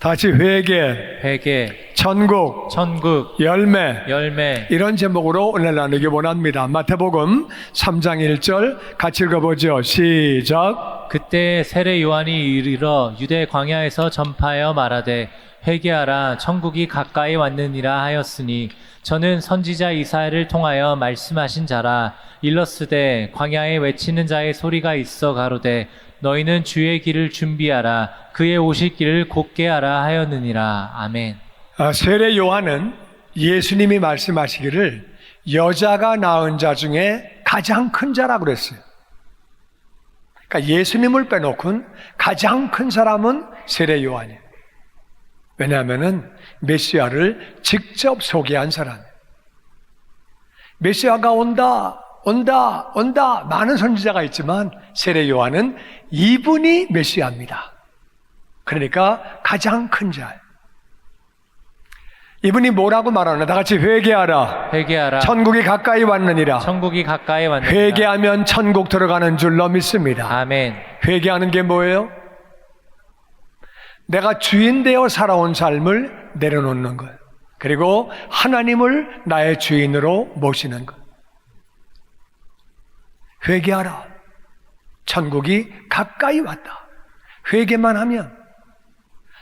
다 같이 회개, 회개, 천국, 천국, 열매, 열매. 이런 제목으로 오늘 나누기 원합니다. 마태복음 3장 1절 같이 읽어보죠. 시작. 그때 세례 요한이 이르러 유대 광야에서 전파하여 말하되 회개하라 천국이 가까이 왔느니라 하였으니 저는 선지자 이사야를 통하여 말씀하신 자라. 일렀으되 광야에 외치는 자의 소리가 있어 가로되 너희는 주의 길을 준비하라 그의 오실 길을 곧게 하라 하였느니라. 아멘. 세례 요한은 예수님이 말씀하시기를 여자가 낳은 자 중에 가장 큰 자라고 그랬어요. 그러니까 예수님을 빼놓고는 가장 큰 사람은 세례 요한이에요. 왜냐하면 메시아를 직접 소개한 사람이에요. 메시아가 온다 많은 선지자가 있지만 세례 요한은 이분이 메시아입니다. 그러니까 가장 큰 자예요. 이분이 뭐라고 말하나? 다 같이 회개하라. 회개하라. 천국이 가까이 왔느니라. 천국이 가까이 왔느니라. 회개하면 천국 들어가는 줄로 믿습니다. 아멘. 회개하는 게 뭐예요? 내가 주인 되어 살아온 삶을 내려놓는 것, 그리고 하나님을 나의 주인으로 모시는 것. 회개하라. 천국이 가까이 왔다. 회개만 하면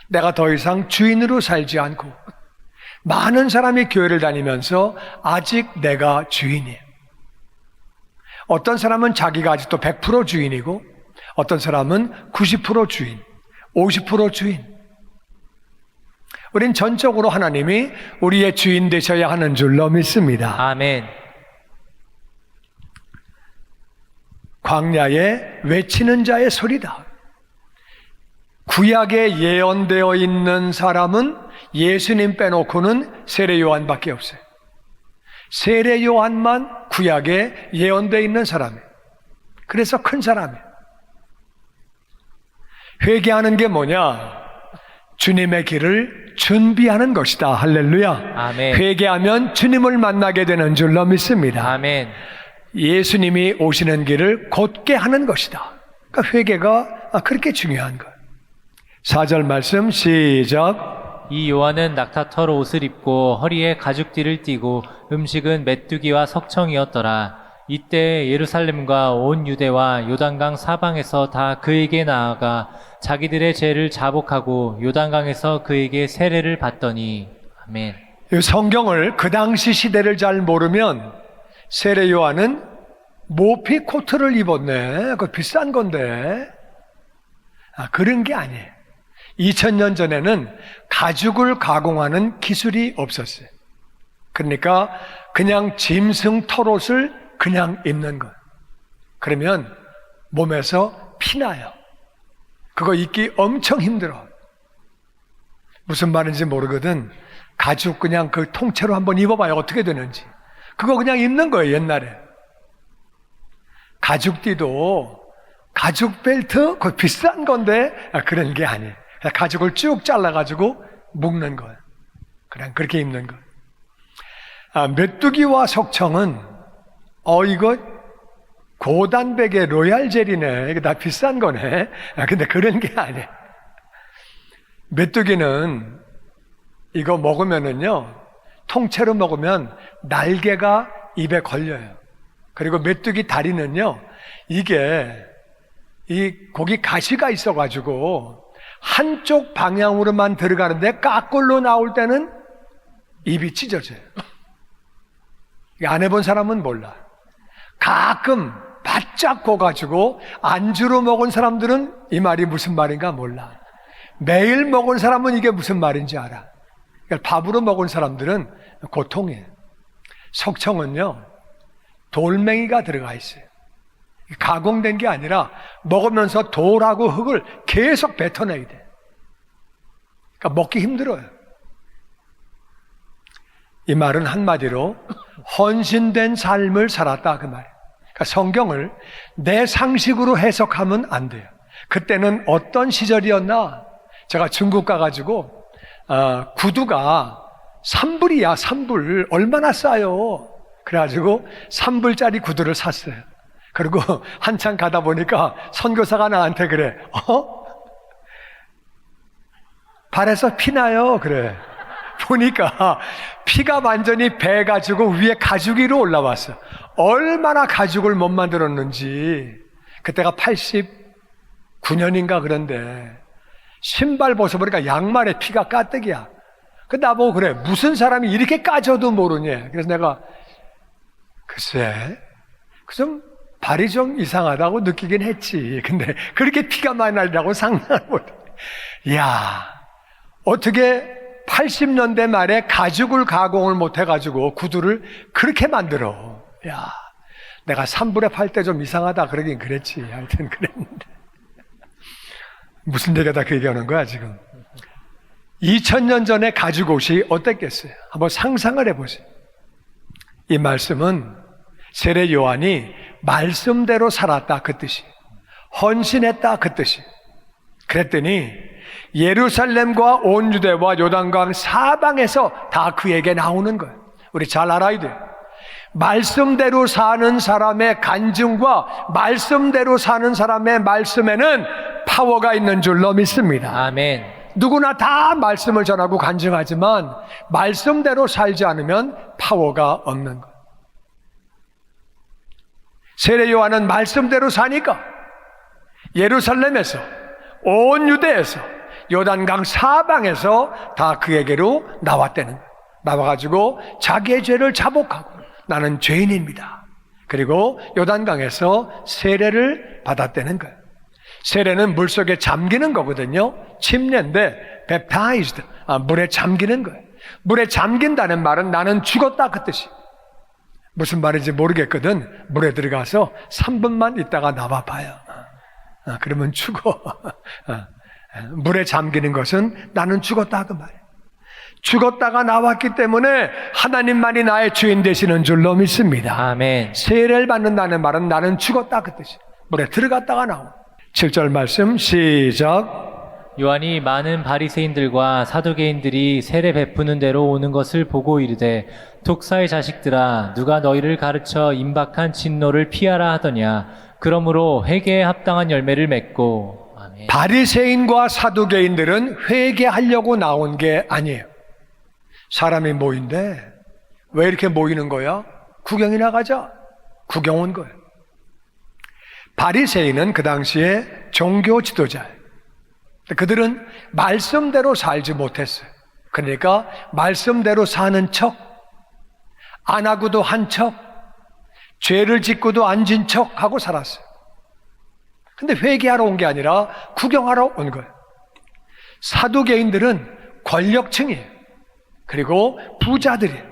내가 더 이상 주인으로 살지 않고 많은 사람이 교회를 다니면서 아직 내가 주인이에요. 어떤 사람은 자기가 아직도 100% 주인이고 어떤 사람은 90% 주인, 50% 주인. 우린 전적으로 하나님이 우리의 주인 되셔야 하는 줄로 믿습니다. 아멘. 광야에 외치는 자의 소리다. 구약에 예언되어 있는 사람은 예수님 빼놓고는 세례 요한밖에 없어요. 세례 요한만 구약에 예언되어 있는 사람이에요. 그래서 큰 사람이에요. 회개하는 게 뭐냐? 주님의 길을 준비하는 것이다. 할렐루야. 아멘. 회개하면 주님을 만나게 되는 줄로 믿습니다. 아멘. 예수님이 오시는 길을 곧게 하는 것이다. 그러니까 회개가 그렇게 중요한 거예요. 4절 말씀 시작. 이 요한은 낙타털 옷을 입고 허리에 가죽띠를 띠고 음식은 메뚜기와 석청이었더라. 이때 예루살렘과 온 유대와 요단강 사방에서 다 그에게 나아가 자기들의 죄를 자복하고 요단강에서 그에게 세례를 받더니. 아멘. 이 성경을 그 당시 시대를 잘 모르면 세례 요한은 모피 코트를 입었네. 그거 비싼 건데. 그런 게 아니에요. 2000년 전에는 가죽을 가공하는 기술이 없었어요. 그러니까 그냥 짐승 털옷을 그냥 입는 거예요. 그러면 몸에서 피나요. 그거 입기 엄청 힘들어. 무슨 말인지 모르거든. 가죽 그냥 그 통째로 한번 입어봐요. 어떻게 되는지. 그거 그냥 입는 거예요. 옛날에. 가죽띠도 가죽 벨트 그거 비싼 건데 그런 게 아니에요. 가죽을 쭉 잘라가지고 묶는 거예요. 그냥 그렇게 입는 거예요. 메뚜기와 석청은 이거 고단백의 로얄 젤이네. 이거 다 비싼 거네. 근데 그런 게 아니에요. 메뚜기는 이거 먹으면은요, 통째로 먹으면 날개가 입에 걸려요. 그리고 메뚜기 다리는요, 이게 이 고기 가시가 있어가지고 한쪽 방향으로만 들어가는데 까꿀로 나올 때는 입이 찢어져요. 안 해본 사람은 몰라. 가끔 바짝 고가지고 안주로 먹은 사람들은 이 말이 무슨 말인가 몰라. 매일 먹은 사람은 이게 무슨 말인지 알아. 그러니까 밥으로 먹은 사람들은 고통이에요. 석청은요, 돌멩이가 들어가 있어요. 가공된 게 아니라 먹으면서 돌하고 흙을 계속 뱉어내야 돼. 그러니까 먹기 힘들어요. 이 말은 한마디로 헌신된 삶을 살았다 그 말이에요. 그러니까 성경을 내 상식으로 해석하면 안 돼요. 그때는 어떤 시절이었나? 제가 중국 가가지고 구두가 3불이야. 3불 얼마나 싸요. 그래가지고 3불짜리 구두를 샀어요. 그리고 한참 가다 보니까 선교사가 나한테 그래. 발에서 피 나요. 그래. 보니까 피가 완전히 배가지고 위에 가죽이로 올라왔어. 얼마나 가죽을 못 만들었는지. 그때가 89년인가 그런데 신발 벗어보니까 양말에 피가 가득이야. 그 나보고 그래, 무슨 사람이 이렇게 까져도 모르냐. 그래서 내가 글쎄 좀 발이 좀 이상하다고 느끼긴 했지. 근데 그렇게 피가 많이 날리라고 상상을 못해. 이야, 어떻게 80년대 말에 가죽을 가공을 못해가지고 구두를 그렇게 만들어. 야, 내가 3불에 팔 때 좀 이상하다 그러긴 그랬지. 하여튼 그랬는데 무슨 얘기다 그 얘기하는 거야 지금. 2000년 전에 가죽 옷이 어땠겠어요? 한번 상상을 해보세요. 이 말씀은 세례 요한이 말씀대로 살았다 그 뜻이, 헌신했다 그 뜻이. 그랬더니 예루살렘과 온 유대와 요단강 사방에서 다 그에게 나오는 거예요. 우리 잘 알아야 돼요. 말씀대로 사는 사람의 간증과 말씀대로 사는 사람의 말씀에는 파워가 있는 줄로 믿습니다. 아멘. 누구나 다 말씀을 전하고 간증하지만 말씀대로 살지 않으면 파워가 없는 거예요. 세례 요한은 말씀대로 사니까 예루살렘에서 온 유대에서 요단강 사방에서 다 그에게로 나왔다는 거예요. 나와가지고 자기의 죄를 자복하고 나는 죄인입니다. 그리고 요단강에서 세례를 받았다는 거예요. 세례는 물속에 잠기는 거거든요. 침례인데 baptized, 물에 잠기는 거예요. 물에 잠긴다는 말은 나는 죽었다 그 뜻이. 무슨 말인지 모르겠거든. 물에 들어가서 3분만 있다가 나와봐요. 그러면 죽어. 물에 잠기는 것은 나는 죽었다 그 말이에요. 죽었다가 나왔기 때문에 하나님만이 나의 주인 되시는 줄로 믿습니다. 아멘. 세례를 받는다는 말은 나는 죽었다 그 뜻이에요. 물에 들어갔다가 나오고. 7절 말씀 시작. 요한이 많은 바리새인들과 사두개인들이 세례 베푸는 대로 오는 것을 보고 이르되 독사의 자식들아 누가 너희를 가르쳐 임박한 진노를 피하라 하더냐. 그러므로 회개에 합당한 열매를 맺고. 아멘. 바리새인과 사두개인들은 회개하려고 나온 게 아니에요. 사람이 모인데 왜 이렇게 모이는 거야? 구경이나 가자. 구경 온 거예요. 바리새인은 그 당시에 종교 지도자예요. 그들은 말씀대로 살지 못했어요. 그러니까 말씀대로 사는 척, 안 하고도 한 척, 죄를 짓고도 안 진 척 하고 살았어요. 근데 회개하러 온 게 아니라 구경하러 온 거예요. 사두개인들은 권력층이에요. 그리고 부자들이에요.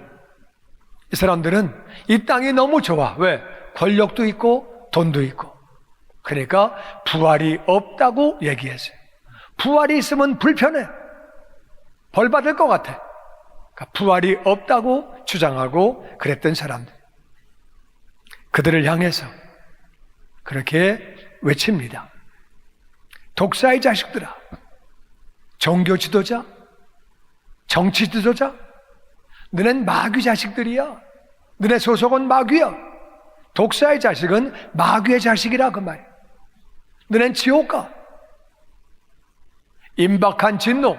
이 사람들은 이 땅이 너무 좋아. 왜? 권력도 있고 돈도 있고. 그러니까 부활이 없다고 얘기했어요. 부활이 있으면 불편해. 벌 받을 것 같아. 그러니까 부활이 없다고 주장하고 그랬던 사람들. 그들을 향해서 그렇게 외칩니다. 독사의 자식들아, 종교 지도자, 정치 지도자, 너넨 마귀 자식들이야. 너네 소속은 마귀야. 독사의 자식은 마귀의 자식이라 그 말이야. 너넨 지옥 가. 임박한 진노.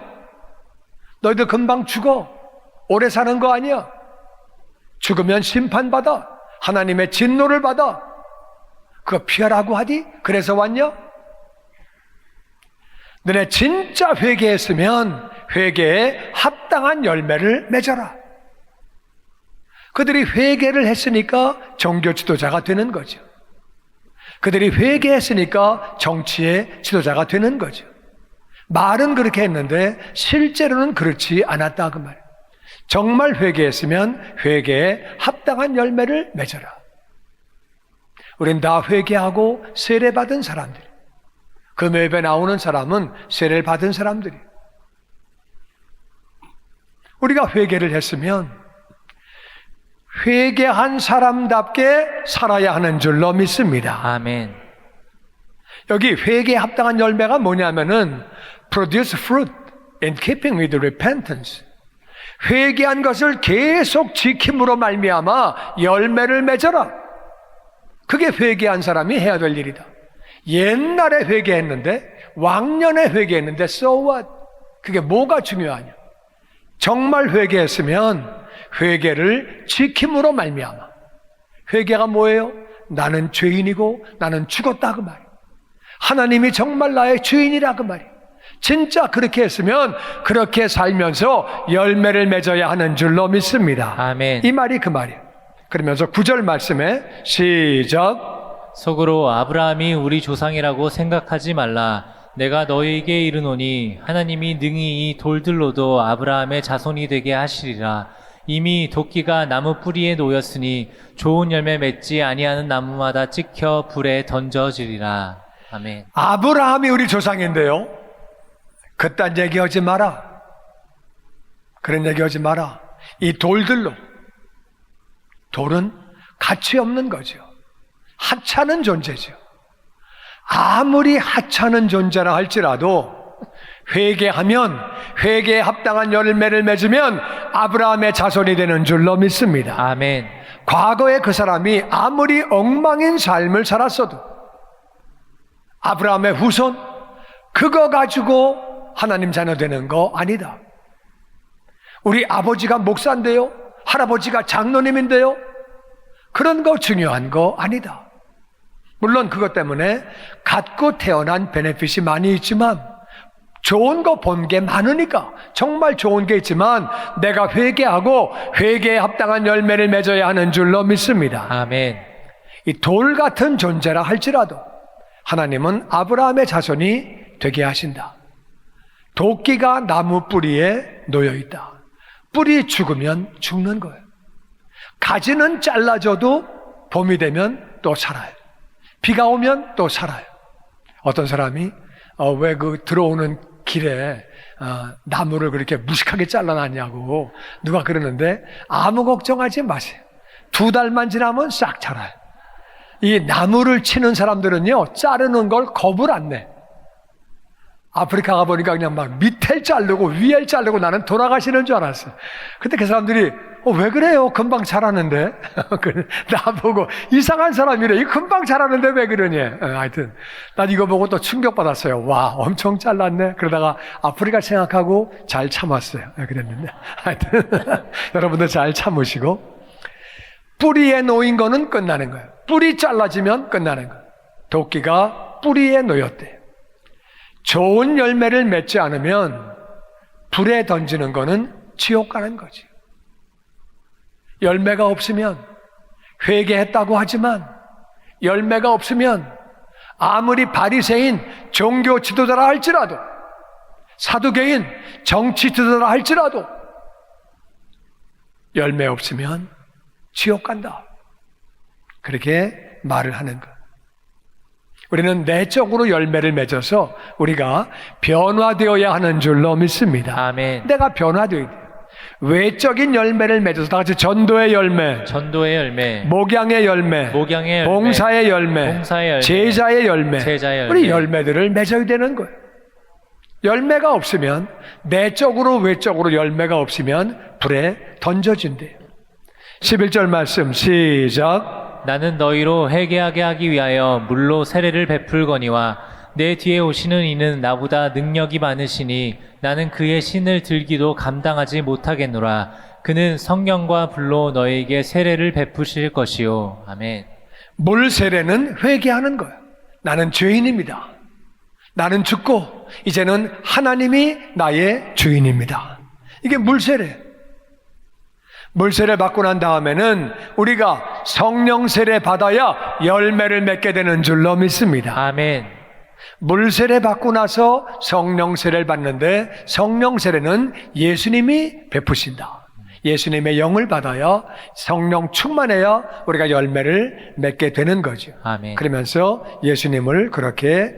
너희들 금방 죽어. 오래 사는 거 아니야. 죽으면 심판받아. 하나님의 진노를 받아. 그거 피하라고 하디? 그래서 왔냐? 너네 진짜 회개했으면 회개에 합당한 열매를 맺어라. 그들이 회개를 했으니까 종교 지도자가 되는 거죠. 그들이 회개했으니까 정치의 지도자가 되는 거죠. 말은 그렇게 했는데 실제로는 그렇지 않았다 그 말이에요. 정말 회개했으면 회개에 합당한 열매를 맺어라. 우린 다 회개하고 세례받은 사람들. 금요일에 나오는 사람은 세례를 받은 사람들이. 우리가 회개를 했으면 회개한 사람답게 살아야 하는 줄로 믿습니다. 아멘. 여기 회개에 합당한 열매가 뭐냐면은 produce fruit in keeping with repentance. 회개한 것을 계속 지킴으로 말미암아 열매를 맺어라. 그게 회개한 사람이 해야 될 일이다. 옛날에 회개했는데, 왕년에 회개했는데 so what? 그게 뭐가 중요하냐? 정말 회개했으면 회개를 지킴으로 말미암아. 회개가 뭐예요? 나는 죄인이고 나는 죽었다 그 말이에요. 하나님이 정말 나의 주인이라 그 말이에요. 진짜 그렇게 했으면 그렇게 살면서 열매를 맺어야 하는 줄로 믿습니다. 아멘. 이 말이 그 말이에요. 그러면서 9절 말씀에 시작. 속으로 아브라함이 우리 조상이라고 생각하지 말라. 내가 너희에게 이르노니 하나님이 능히 이 돌들로도 아브라함의 자손이 되게 하시리라. 이미 도끼가 나무 뿌리에 놓였으니 좋은 열매 맺지 아니하는 나무마다 찍혀 불에 던져지리라. 아멘. 아브라함이 우리 조상인데요, 그딴 얘기하지 마라. 그런 얘기하지 마라. 이 돌들로, 돌은 가치 없는 거죠. 하찮은 존재죠. 아무리 하찮은 존재라 할지라도 회개하면, 회개에 합당한 열매를 맺으면 아브라함의 자손이 되는 줄로 믿습니다. 아멘. 과거에 그 사람이 아무리 엉망인 삶을 살았어도 아브라함의 후손, 그거 가지고 하나님 자녀 되는 거 아니다. 우리 아버지가 목사인데요, 할아버지가 장로님인데요, 그런 거 중요한 거 아니다. 물론 그것 때문에 갖고 태어난 베네핏이 많이 있지만, 좋은 거 본 게 많으니까 정말 좋은 게 있지만 내가 회개하고 회개에 합당한 열매를 맺어야 하는 줄로 믿습니다. 아멘. 이 돌 같은 존재라 할지라도 하나님은 아브라함의 자손이 되게 하신다. 도끼가 나무 뿌리에 놓여 있다. 뿌리 죽으면 죽는 거예요. 가지는 잘라져도 봄이 되면 또 살아요. 비가 오면 또 살아요. 어떤 사람이 왜 그 들어오는 길에 나무를 그렇게 무식하게 잘라놨냐고 누가 그러는데, 아무 걱정하지 마세요. 2달만 지나면 싹 자라요. 이 나무를 치는 사람들은요, 자르는 걸 겁을 안 내. 아프리카 가보니까 그냥 막 밑에 자르고 위에 자르고, 나는 돌아가시는 줄 알았어요. 근데 그 사람들이 왜 그래요? 금방 자라는데. 나보고 이상한 사람이래. 이 금방 자라는데 왜 그러니? 하여튼 난 이거 보고 또 충격받았어요. 와, 엄청 잘랐네. 그러다가 아프리카 생각하고 잘 참았어요. 그랬는데 하여튼 여러분들 잘 참으시고, 뿌리에 놓인 거는 끝나는 거예요. 뿌리 잘라지면 끝나는 거예요. 도끼가 뿌리에 놓였대요. 좋은 열매를 맺지 않으면 불에 던지는 거는 지옥 가는 거지. 열매가 없으면, 회개했다고 하지만 열매가 없으면 아무리 바리새인, 종교 지도자라 할지라도, 사두개인, 정치 지도자라 할지라도 열매 없으면 지옥 간다. 그렇게 말을 하는 것. 우리는 내적으로 열매를 맺어서 우리가 변화되어야 하는 줄로 믿습니다. 아멘. 내가 변화되어야 돼요. 외적인 열매를 맺어서 다 같이 전도의 열매, 전도의 열매, 목양의 열매, 목양의 열매, 봉사의 열매, 봉사의 열매, 제자의 열매, 제자의 열매. 우리 열매들을 맺어야 되는 거예요. 열매가 없으면, 내적으로 외적으로 열매가 없으면 불에 던져진대요. 11절 말씀 시작. 나는 너희로 회개하게 하기 위하여 물로 세례를 베풀거니와 내 뒤에 오시는 이는 나보다 능력이 많으시니 나는 그의 신을 들기도 감당하지 못하겠노라. 그는 성령과 불로 너희에게 세례를 베푸실 것이요. 아멘. 물 세례는 회개하는 거예요. 나는 죄인입니다. 나는 죽고 이제는 하나님이 나의 주인입니다. 이게 물 세례. 물 세례 받고 난 다음에는 우리가 성령 세례 받아야 열매를 맺게 되는 줄로 믿습니다. 아멘. 물 세례 받고 나서 성령 세례를 받는데, 성령 세례는 예수님이 베푸신다. 예수님의 영을 받아야, 성령 충만해야 우리가 열매를 맺게 되는 거죠. 아멘. 그러면서 예수님을 그렇게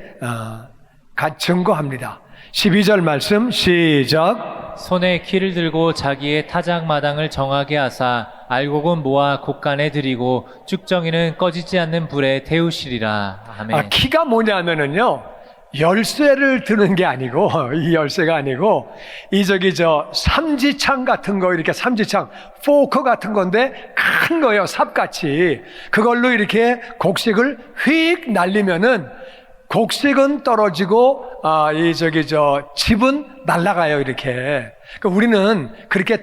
증거합니다. 12절 말씀 시작. 손에 키를 들고 자기의 타작마당을 정하게 하사 알곡은 모아 곳간에 들이고 쭉정이는 꺼지지 않는 불에 태우시리라. 아멘. 키가 뭐냐면은요, 열쇠를 드는 게 아니고, 이 열쇠가 아니고, 삼지창 같은 거, 이렇게 삼지창, 포크 같은 건데, 큰 거예요, 삽같이. 그걸로 이렇게 곡식을 휙 날리면은, 곡식은 떨어지고 집은 날아가요. 이렇게. 그러니까 우리는 그렇게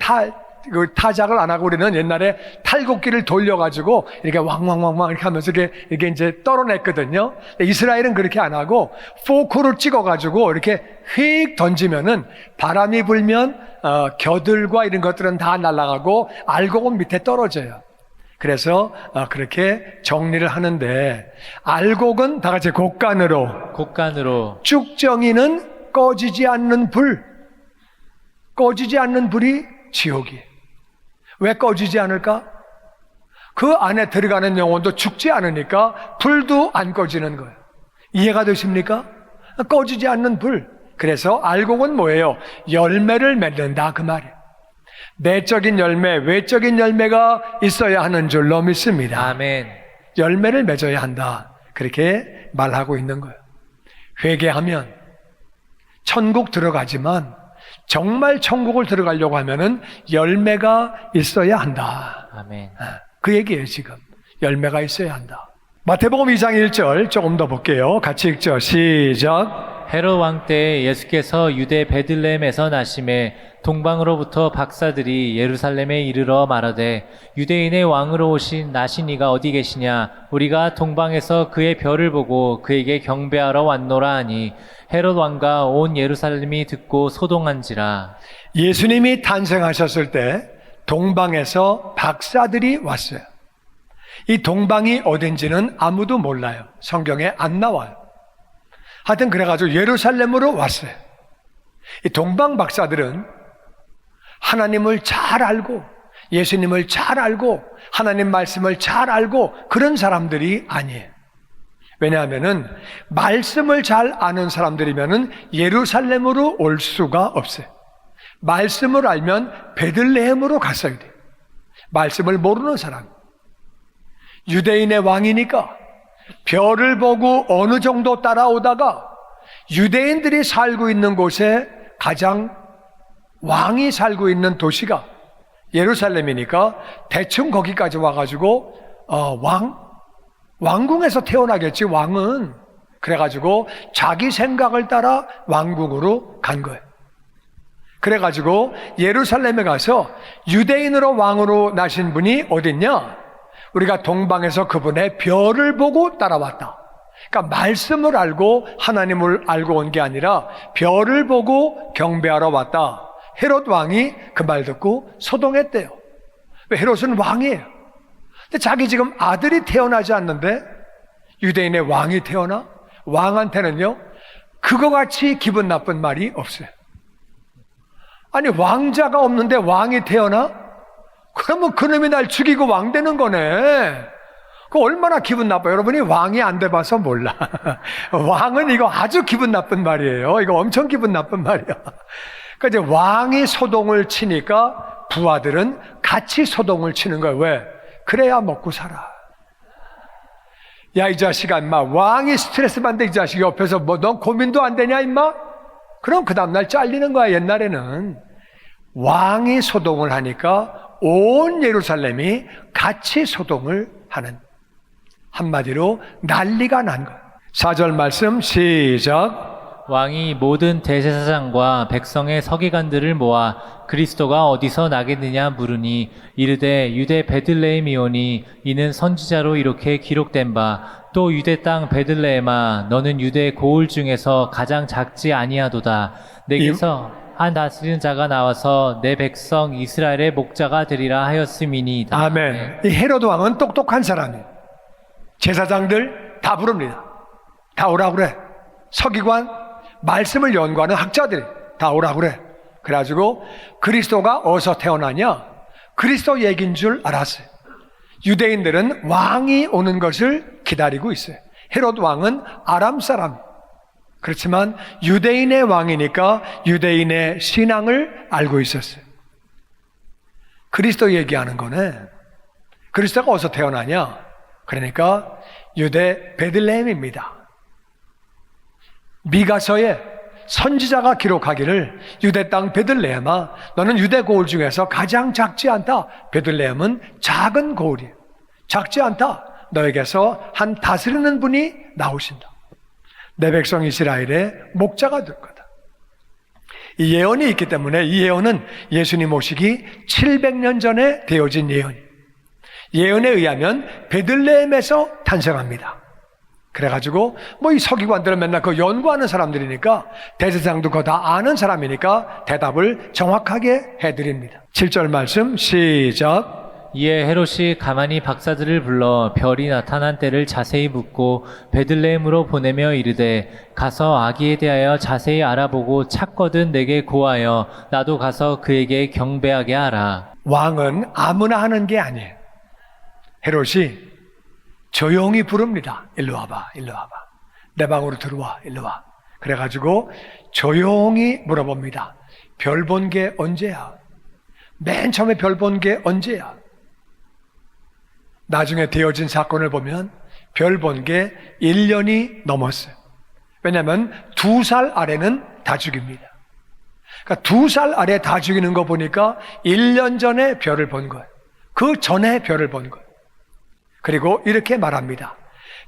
타작을 안 하고 우리는 옛날에 탈곡기를 돌려가지고 이렇게 왕왕왕왕 이렇게 하면서 이렇게 이제 떨어냈거든요. 이스라엘은 그렇게 안 하고 포크로 찍어가지고 이렇게 휙 던지면은 바람이 불면 겨들과 이런 것들은 다 날아가고 알곡은 밑에 떨어져요. 그래서 그렇게 정리를 하는데 알곡은 다 같이 곡간으로 쭉정이는 꺼지지 않는 불이 지옥이에요. 왜 꺼지지 않을까? 그 안에 들어가는 영혼도 죽지 않으니까 불도 안 꺼지는 거예요. 이해가 되십니까? 꺼지지 않는 불. 그래서 알곡은 뭐예요? 열매를 맺는다 그 말이에요. 내적인 열매, 외적인 열매가 있어야 하는 줄로 믿습니다. 아멘. 열매를 맺어야 한다. 그렇게 말하고 있는 거예요. 회개하면 천국 들어가지만 정말 천국을 들어가려고 하면은 열매가 있어야 한다. 아멘. 그 얘기예요, 지금. 열매가 있어야 한다. 마태복음 2장 1절 조금 더 볼게요. 같이 읽죠. 시작. 헤롯 왕 때 예수께서 유대 베들레헴에서 나심에 동방으로부터 박사들이 예루살렘에 이르러 말하되 유대인의 왕으로 오신 나시니가 어디 계시냐? 우리가 동방에서 그의 별을 보고 그에게 경배하러 왔노라 하니 헤롯 왕과 온 예루살렘이 듣고 소동한지라. 예수님이 탄생하셨을 때 동방에서 박사들이 왔어요. 이 동방이 어딘지는 아무도 몰라요. 성경에 안 나와요. 하여튼 그래가지고 예루살렘으로 왔어요. 이 동방 박사들은 하나님을 잘 알고 예수님을 잘 알고 하나님 말씀을 잘 알고 그런 사람들이 아니에요. 왜냐하면은 말씀을 잘 아는 사람들이면은 예루살렘으로 올 수가 없어요. 말씀을 알면 베들레헴으로 갔어야 돼요. 말씀을 모르는 사람. 유대인의 왕이니까 별을 보고 어느 정도 따라오다가 유대인들이 살고 있는 곳에 가장 왕이 살고 있는 도시가 예루살렘이니까 대충 거기까지 와가지고 왕궁에서 태어나겠지 왕은. 그래가지고 자기 생각을 따라 왕궁으로 간 거예요. 그래가지고 예루살렘에 가서 유대인으로 왕으로 나신 분이 어딨냐? 우리가 동방에서 그분의 별을 보고 따라왔다. 그러니까 말씀을 알고 하나님을 알고 온 게 아니라 별을 보고 경배하러 왔다. 헤롯 왕이 그 말 듣고 소동했대요. 왜? 헤롯은 왕이에요. 근데 자기 지금 아들이 태어나지 않는데 유대인의 왕이 태어나? 왕한테는요 그거 같이 기분 나쁜 말이 없어요. 아니 왕자가 없는데 왕이 태어나? 그러면 그놈이 날 죽이고 왕 되는 거네. 그 얼마나 기분 나빠요. 여러분이 왕이 안 돼봐서 몰라. 왕은 이거 아주 기분 나쁜 말이에요. 이거 엄청 기분 나쁜 말이야. 그러니까 이제 왕이 소동을 치니까 부하들은 같이 소동을 치는 거예요. 왜? 그래야 먹고 살아. 야, 이 자식아, 임마. 왕이 스트레스 받는데 이 자식이 옆에서 넌 고민도 안 되냐, 임마? 그럼 그 다음날 잘리는 거야. 옛날에는 왕이 소동을 하니까 온 예루살렘이 같이 소동을 하는, 한마디로 난리가 난 거예요. 4절 말씀 시작. 왕이 모든 대제사장과 백성의 서기관들을 모아 그리스도가 어디서 나겠느냐 물으니 이르되 유대 베들레헴이오니 이는 선지자로 이렇게 기록된 바 또 유대 땅 베들레헴아 너는 유대 고을 중에서 가장 작지 아니하도다. 내게서 한 다스리는 자가 나와서 내 백성 이스라엘의 목자가 되리라 하였음이니이다. 아멘. 이 헤로드 왕은 똑똑한 사람이에요. 제사장들 다 부릅니다. 다 오라 그래. 서기관, 말씀을 연구하는 학자들이 다 오라 그래. 그래가지고 그리스도가 어디서 태어나냐? 그리스도 얘기인 줄 알았어요. 유대인들은 왕이 오는 것을 기다리고 있어요. 헤롯 왕은 아람 사람. 그렇지만 유대인의 왕이니까 유대인의 신앙을 알고 있었어요. 그리스도 얘기하는 거네. 그리스도가 어디서 태어나냐? 그러니까 유대 베들레헴입니다. 미가서에 선지자가 기록하기를 유대 땅 베들레헴아 너는 유대 고을 중에서 가장 작지 않다. 베들레헴은 작은 고을이에요. 작지 않다. 너에게서 한 다스리는 분이 나오신다. 내 백성 이스라엘의 목자가 될 거다. 이 예언이 있기 때문에 이 예언은 예수님 오시기 700년 전에 되어진 예언이에요. 예언에 의하면 베들레헴에서 탄생합니다. 그래가지고 이 서기관들은 맨날 그 연구하는 사람들이니까 대제사장도 그거 다 아는 사람이니까 대답을 정확하게 해드립니다. 7절 말씀 시작. 이에 헤롯이 가만히 박사들을 불러 별이 나타난 때를 자세히 묻고 베들레헴으로 보내며 이르되 가서 아기에 대하여 자세히 알아보고 찾거든 내게 고하여 나도 가서 그에게 경배하게 하라. 왕은 아무나 하는 게 아니에요. 헤롯이 조용히 부릅니다. 일로 와봐, 일로 와봐. 내 방으로 들어와, 일로 와. 그래가지고 조용히 물어봅니다. 별 본 게 언제야? 맨 처음에 별 본 게 언제야? 나중에 되어진 사건을 보면 별 본 게 1년이 넘었어요. 왜냐하면 2살 아래는 다 죽입니다. 그러니까 2살 아래 다 죽이는 거 보니까 1년 전에 별을 본 거예요. 그 전에 별을 본 거예요. 그리고 이렇게 말합니다.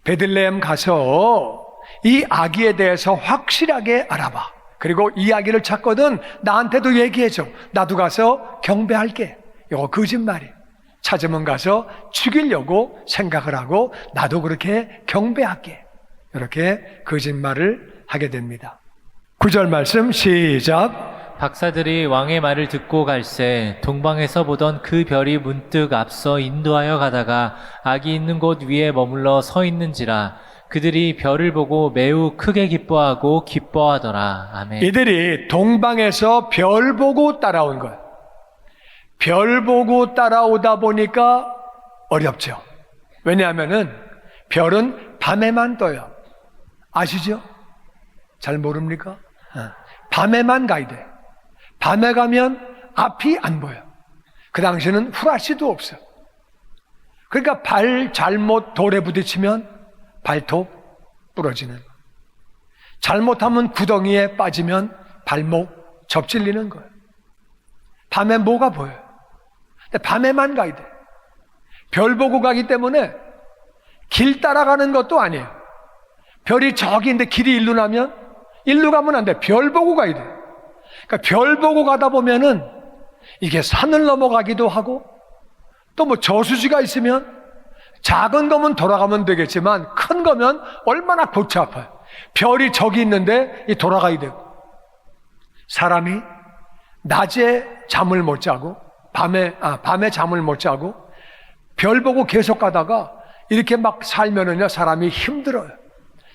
베들레헴 가서 이 아기에 대해서 확실하게 알아봐. 그리고 이 아기를 찾거든 나한테도 얘기해줘. 나도 가서 경배할게. 이거 거짓말이에요. 찾으면 가서 죽이려고 생각을 하고 나도 그렇게 경배할게. 이렇게 거짓말을 하게 됩니다. 9절 말씀 시작. 박사들이 왕의 말을 듣고 갈새 동방에서 보던 그 별이 문득 앞서 인도하여 가다가 아기 있는 곳 위에 머물러 서 있는지라 그들이 별을 보고 매우 크게 기뻐하고 기뻐하더라. 아멘. 이들이 동방에서 별 보고 따라온 거예요. 별 보고 따라오다 보니까 어렵죠. 왜냐하면은 별은 밤에만 떠요. 아시죠? 잘 모릅니까? 밤에만 가야 돼. 밤에 가면 앞이 안 보여. 그 당시에는 후라시도 없어요. 그러니까 발 잘못 돌에 부딪히면 발톱 부러지는 거예요. 잘못하면 구덩이에 빠지면 발목 접질리는 거예요. 밤에 뭐가 보여요? 근데 밤에만 가야 돼. 별 보고 가기 때문에 길 따라가는 것도 아니에요. 별이 저기 있는데 길이 일로 나면 일로 가면 안 돼. 별 보고 가야 돼. 그러니까 별 보고 가다 보면은 이게 산을 넘어가기도 하고 또 뭐 저수지가 있으면 작은 거면 돌아가면 되겠지만 큰 거면 얼마나 골치 아파요. 별이 저기 있는데 이 돌아가야 되고 사람이 낮에 잠을 못 자고 밤에 잠을 못 자고 별 보고 계속 가다가 이렇게 막 살면은요 사람이 힘들어요.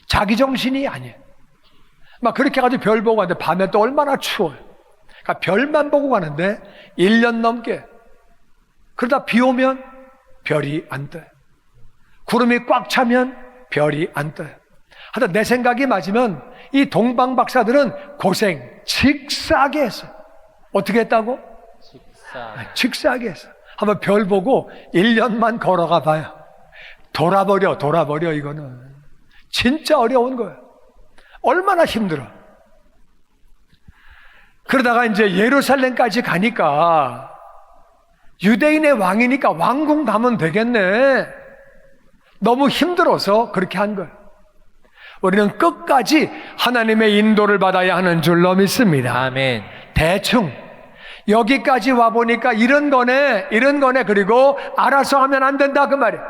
자기 정신이 아니에요. 막 그렇게 가지고 별 보고 가는데 밤에 또 얼마나 추워요. 그러니까 별만 보고 가는데 1년 넘게 그러다 비 오면 별이 안 떠요. 구름이 꽉 차면 별이 안 떠요. 하여튼 내 생각이 맞으면 이 동방 박사들은 고생 직사하게 했어요. 어떻게 했다고? 직사하게 했어요. 한번 별 보고 1년만 걸어가 봐요. 돌아버려 이거는. 진짜 어려운 거예요. 얼마나 힘들어. 그러다가 이제 예루살렘까지 가니까 유대인의 왕이니까 왕궁 가면 되겠네. 너무 힘들어서 그렇게 한 거예요. 우리는 끝까지 하나님의 인도를 받아야 하는 줄로 믿습니다. 아멘. 대충 여기까지 와보니까 이런 거네 그리고 알아서 하면 안 된다 그 말이에요.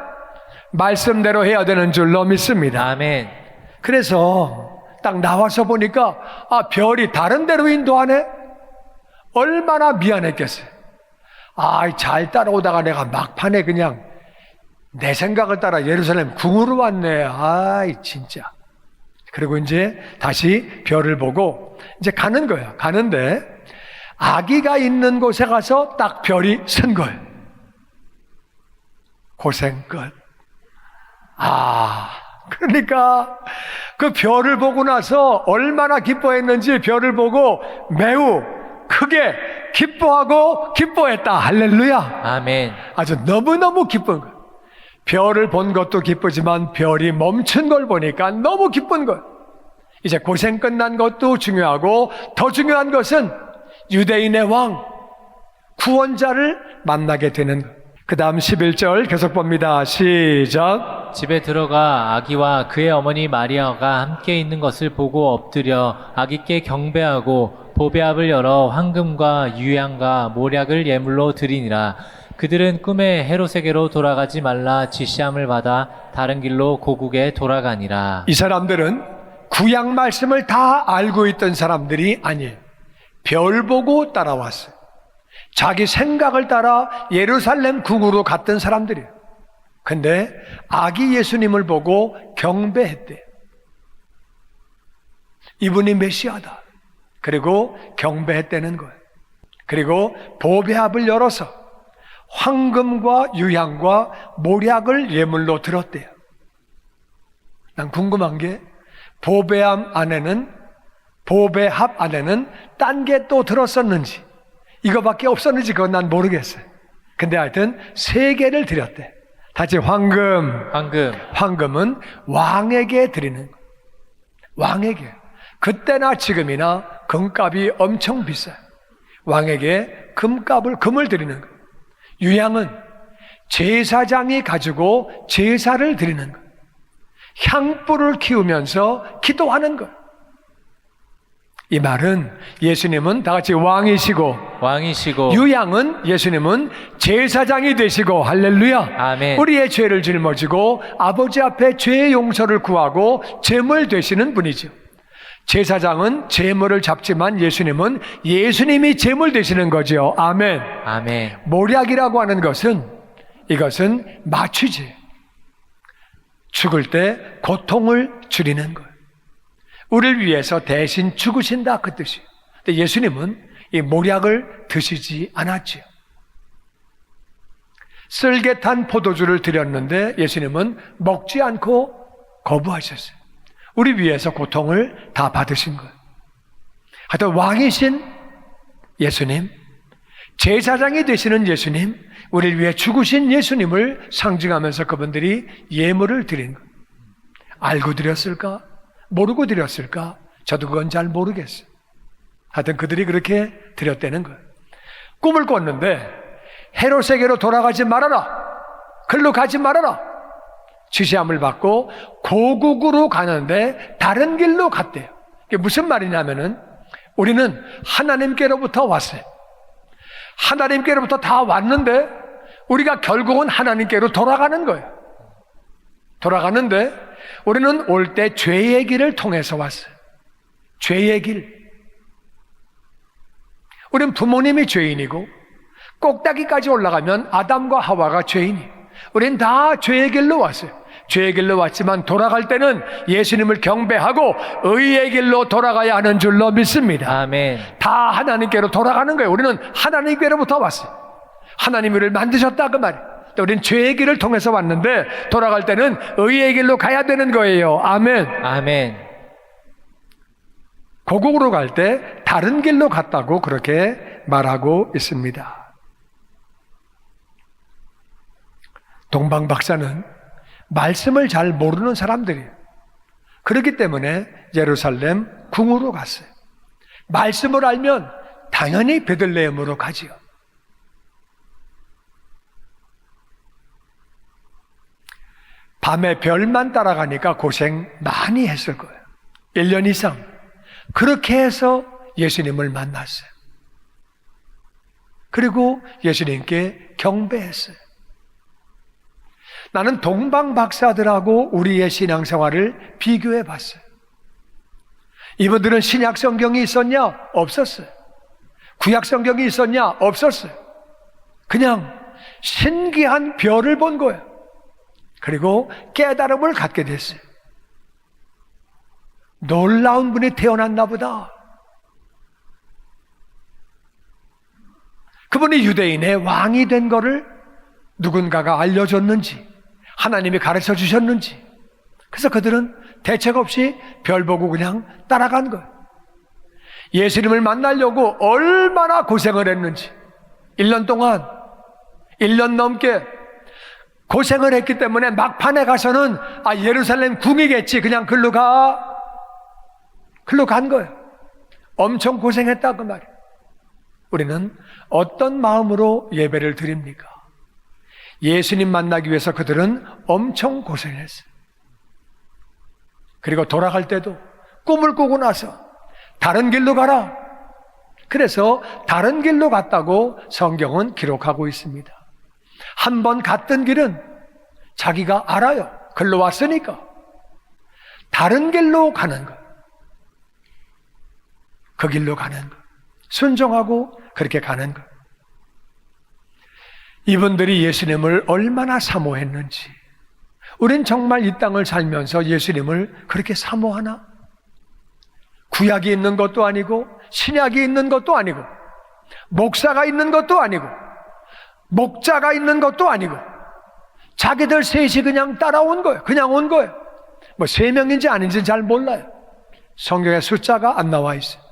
말씀대로 해야 되는 줄로 믿습니다. 아멘. 그래서 딱 나와서 보니까 별이 다른 데로 인도하네. 얼마나 미안했겠어요. 잘 따라오다가 내가 막판에 그냥 내 생각을 따라 예루살렘 궁으로 왔네. 진짜. 그리고 이제 다시 별을 보고 이제 가는 거야. 가는데 아기가 있는 곳에 가서 딱 별이 쓴 거예요. 고생 끝. 그러니까 그 별을 보고 나서 얼마나 기뻐했는지 별을 보고 매우 크게 기뻐하고 기뻐했다. 할렐루야. 아멘. 아주 너무너무 기쁜 거예요. 별을 본 것도 기쁘지만 별이 멈춘 걸 보니까 너무 기쁜 거예요. 이제 고생 끝난 것도 중요하고 더 중요한 것은 유대인의 왕, 구원자를 만나게 되는 거예요. 그 다음 11절 계속 봅니다. 시작. 집에 들어가 아기와 그의 어머니 마리아가 함께 있는 것을 보고 엎드려 아기께 경배하고 보배압을 열어 황금과 유향과 모략을 예물로 드리니라. 그들은 꿈에 헤롯에게로 돌아가지 말라 지시함을 받아 다른 길로 고국에 돌아가니라. 이 사람들은 구약 말씀을 다 알고 있던 사람들이 아니에요. 별 보고 따라왔어요. 자기 생각을 따라 예루살렘 궁으로 갔던 사람들이에요. 근데 아기 예수님을 보고 경배했대요. 이분이 메시아다. 그리고 경배했다는 거예요. 그리고 보배압을 열어서 황금과 유향과 모략을 예물로 들었대요. 난 궁금한 게 보배압 안에는 딴 게 또 들었었는지 이거밖에 없었는지 그건 난 모르겠어요. 근데 하여튼 3개를 드렸대. 다시 황금은 왕에게 드리는 거. 왕에게. 그때나 지금이나 금값이 엄청 비싸요. 왕에게 금을 드리는 거. 유향은 제사장이 가지고 제사를 드리는 거. 향불을 키우면서 기도하는 거. 이 말은 예수님은 다 같이 왕이시고 유향은 예수님은 제사장이 되시고 할렐루야. 아멘. 우리의 죄를 짊어지고 아버지 앞에 죄의 용서를 구하고 제물 되시는 분이죠. 제사장은 제물을 잡지만 예수님은 예수님이 제물 되시는 거죠. 아멘. 아멘. 모략이라고 하는 이것은 마취제. 죽을 때 고통을 줄이는 거예요. 우리를 위해서 대신 죽으신다 그 뜻이에요. 근데 예수님은 이 모략을 드시지 않았지요. 쓸개탄 포도주를 드렸는데 예수님은 먹지 않고 거부하셨어요. 우리 위해서 고통을 다 받으신 거예요. 하여튼 왕이신 예수님, 제사장이 되시는 예수님, 우리를 위해 죽으신 예수님을 상징하면서 그분들이 예물을 드린 거예요. 알고 드렸을까? 모르고 드렸을까? 저도 그건 잘 모르겠어요. 하여튼 그들이 그렇게 드렸다는 거예요. 꿈을 꿨는데 헤롯에게로 돌아가지 말아라. 글로 가지 말아라. 지시함을 받고 고국으로 가는데 다른 길로 갔대요. 이게 무슨 말이냐면은 우리는 하나님께로부터 왔어요. 하나님께로부터 다 왔는데 우리가 결국은 하나님께로 돌아가는 거예요. 돌아가는데 우리는 올 때 죄의 길을 통해서 왔어요. 죄의 길. 우리는 부모님이 죄인이고 꼭대기까지 올라가면 아담과 하와가 죄인이에요. 우리는 다 죄의 길로 왔어요. 죄의 길로 왔지만 돌아갈 때는 예수님을 경배하고 의의 길로 돌아가야 하는 줄로 믿습니다. 아멘. 다 하나님께로 돌아가는 거예요. 우리는 하나님께로부터 왔어요. 하나님이 우리를 만드셨다 그 말이에요. 우리는 죄의 길을 통해서 왔는데 돌아갈 때는 의의 길로 가야 되는 거예요. 아멘. 아멘. 고국으로 갈 때 다른 길로 갔다고 그렇게 말하고 있습니다. 동방 박사는 말씀을 잘 모르는 사람들이에요. 그렇기 때문에 예루살렘 궁으로 갔어요. 말씀을 알면 당연히 베들레헴으로 가지요. 밤에 별만 따라가니까 고생 많이 했을 거예요. 1년 이상. 그렇게 해서 예수님을 만났어요. 그리고 예수님께 경배했어요. 나는 동방 박사들하고 우리의 신앙생활을 비교해 봤어요. 이분들은 신약 성경이 있었냐? 없었어요. 구약 성경이 있었냐? 없었어요. 그냥 신기한 별을 본 거예요. 그리고 깨달음을 갖게 됐어요. 놀라운 분이 태어났나 보다. 그분이 유대인의 왕이 된 거를 누군가가 알려줬는지 하나님이 가르쳐 주셨는지 그래서 그들은 대책 없이 별 보고 그냥 따라간 거예요. 예수님을 만나려고 얼마나 고생을 했는지 1년 동안 1년 넘게 고생을 했기 때문에 막판에 가서는 예루살렘 궁이겠지 그냥 글로 간 거예요. 엄청 고생했다 그 말이에요. 우리는 어떤 마음으로 예배를 드립니까? 예수님 만나기 위해서 그들은 엄청 고생했어요. 그리고 돌아갈 때도 꿈을 꾸고 나서 다른 길로 가라. 그래서 다른 길로 갔다고 성경은 기록하고 있습니다. 한 번 갔던 길은 자기가 알아요. 글로 왔으니까. 다른 길로 가는 것. 그 길로 가는 것. 순종하고 그렇게 가는 것. 이분들이 예수님을 얼마나 사모했는지. 우린 정말 이 땅을 살면서 예수님을 그렇게 사모하나? 구약이 있는 것도 아니고 신약이 있는 것도 아니고 목사가 있는 것도 아니고 목자가 있는 것도 아니고 자기들 셋이 그냥 따라온 거예요. 그냥 온 거예요. 뭐 3명인지 아닌지는 잘 몰라요. 성경에 숫자가 안 나와 있어요.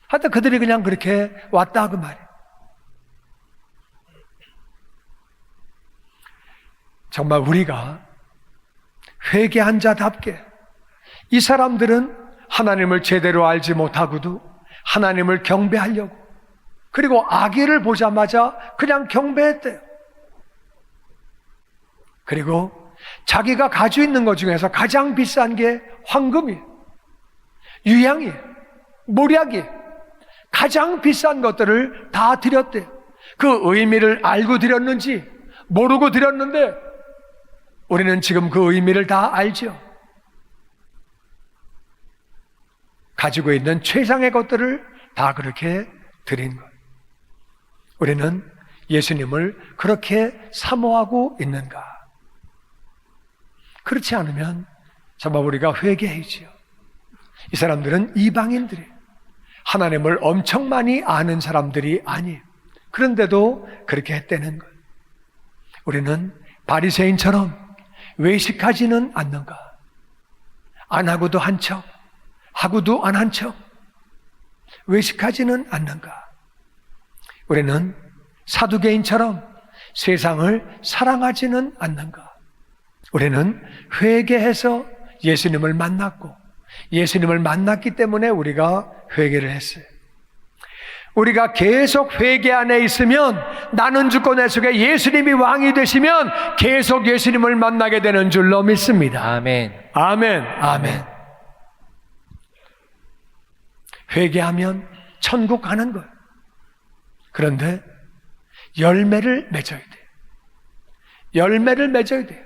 하여튼 그들이 그냥 그렇게 왔다 그 말이에요. 정말 우리가 회개한 자답게 이 사람들은 하나님을 제대로 알지 못하고도 하나님을 경배하려고 그리고 아기를 보자마자 그냥 경배했대요. 그리고 자기가 가지고 있는 것 중에서 가장 비싼 게 황금이에요. 유향이에요. 몰약이에요. 가장 비싼 것들을 다 드렸대요. 그 의미를 알고 드렸는지 모르고 드렸는데 우리는 지금 그 의미를 다 알죠. 가지고 있는 최상의 것들을 다 그렇게 드린 것. 우리는 예수님을 그렇게 사모하고 있는가? 그렇지 않으면 정말 우리가 회개해야지요. 이 사람들은 이방인들이에요. 하나님을 엄청 많이 아는 사람들이 아니에요. 그런데도 그렇게 했다는 것. 우리는 바리새인처럼 외식하지는 않는가? 안 하고도 한 척, 하고도 안 한 척, 외식하지는 않는가? 우리는 사두개인처럼 세상을 사랑하지는 않는가? 우리는 회개해서 예수님을 만났고 예수님을 만났기 때문에 우리가 회개를 했어요. 우리가 계속 회개 안에 있으면 나는 죽고 내 속에 예수님이 왕이 되시면 계속 예수님을 만나게 되는 줄로 믿습니다. 아멘. 아멘. 아멘. 회개하면 천국 가는 거예요. 그런데 열매를 맺어야 돼요. 열매를 맺어야 돼요.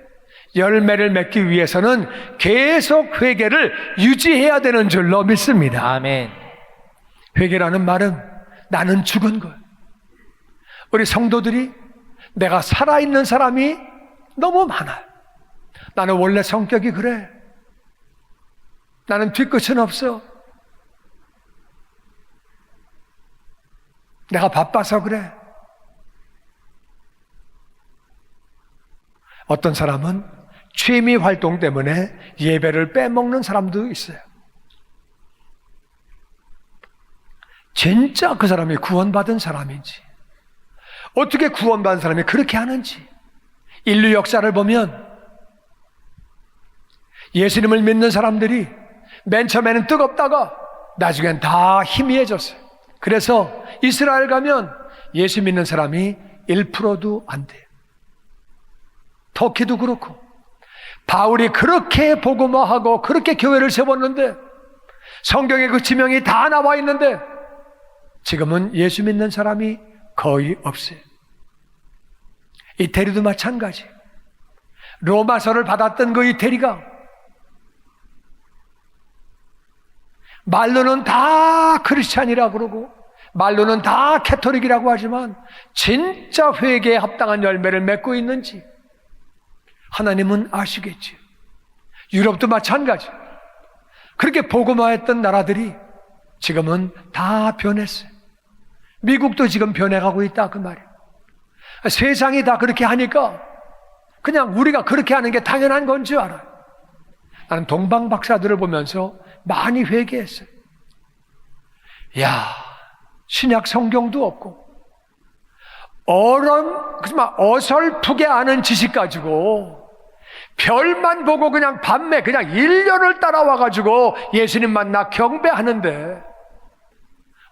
열매를 맺기 위해서는 계속 회개를 유지해야 되는 줄로 믿습니다. 아멘. 회개라는 말은 나는 죽은 거예요. 우리 성도들이 내가 살아있는 사람이 너무 많아요. 나는 원래 성격이 그래. 나는 뒤끝은 없어. 내가 바빠서 그래. 어떤 사람은 취미 활동 때문에 예배를 빼먹는 사람도 있어요. 진짜 그 사람이 구원받은 사람인지, 어떻게 구원받은 사람이 그렇게 하는지, 인류 역사를 보면 예수님을 믿는 사람들이 맨 처음에는 뜨겁다가 나중엔 다 희미해졌어요. 그래서 이스라엘 가면 예수 믿는 사람이 1%도 안 돼요. 터키도 그렇고 바울이 그렇게 복음화하고 그렇게 교회를 세웠는데 성경에 그 지명이 다 나와 있는데 지금은 예수 믿는 사람이 거의 없어요. 이태리도 마찬가지. 로마서를 받았던 그 이태리가 말로는 다 크리스찬이라고 그러고 말로는 다 캐토릭이라고 하지만 진짜 회개에 합당한 열매를 맺고 있는지 하나님은 아시겠지요. 유럽도 마찬가지. 그렇게 복음화했던 나라들이 지금은 다 변했어요. 미국도 지금 변해가고 있다 그 말이에요. 세상이 다 그렇게 하니까 그냥 우리가 그렇게 하는 게 당연한 건 줄 알아요. 나는 동방 박사들을 보면서 많이 회개했어요. 야, 신약 성경도 없고 어설프게 아는 지식 가지고 별만 보고 그냥 밤에 그냥 1년을 따라와가지고 예수님 만나 경배하는데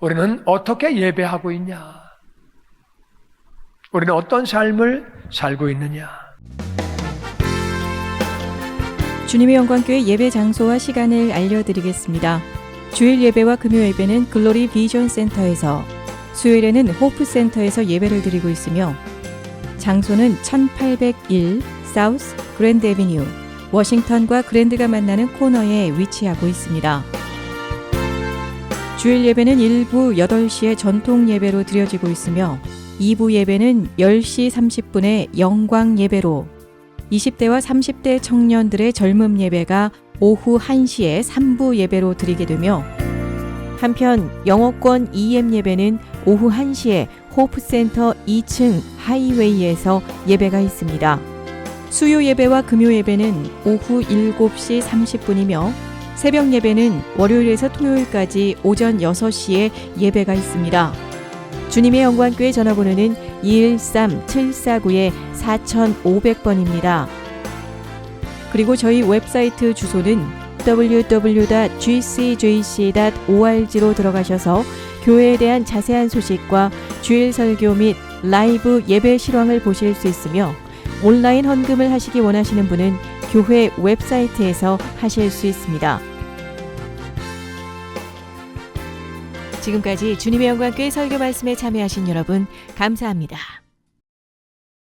우리는 어떻게 예배하고 있냐? 우리는 어떤 삶을 살고 있느냐? 주님의 영광교회 예배 장소와 시간을 알려드리겠습니다. 주일 예배와 금요 예배는 글로리 비전 센터에서, 수요일에는 호프 센터에서 예배를 드리고 있으며 장소는 1801 사우스 그랜드 애비뉴, 워싱턴과 그랜드가 만나는 코너에 위치하고 있습니다. 주일 예배는 1부 8시에 전통 예배로 드려지고 있으며 2부 예배는 10시 30분에 영광 예배로, 20대와 30대 청년들의 젊음 예배가 오후 1시에 3부 예배로 드리게 되며, 한편 영어권 EM 예배는 오후 1시에 호프센터 2층 하이웨이에서 예배가 있습니다. 수요 예배와 금요 예배는 오후 7시 30분이며 새벽 예배는 월요일에서 토요일까지 오전 6시에 예배가 있습니다. 주님의 영광교회 전화번호는 213-749-4500번입니다. 그리고 저희 웹사이트 주소는 www.gcjc.org로 들어가셔서 교회에 대한 자세한 소식과 주일 설교 및 라이브 예배 실황을 보실 수 있으며, 온라인 헌금을 하시기 원하시는 분은 교회 웹사이트에서 하실 수 있습니다. 지금까지 주님의 영광교회 설교 말씀에 참여하신 여러분 감사합니다.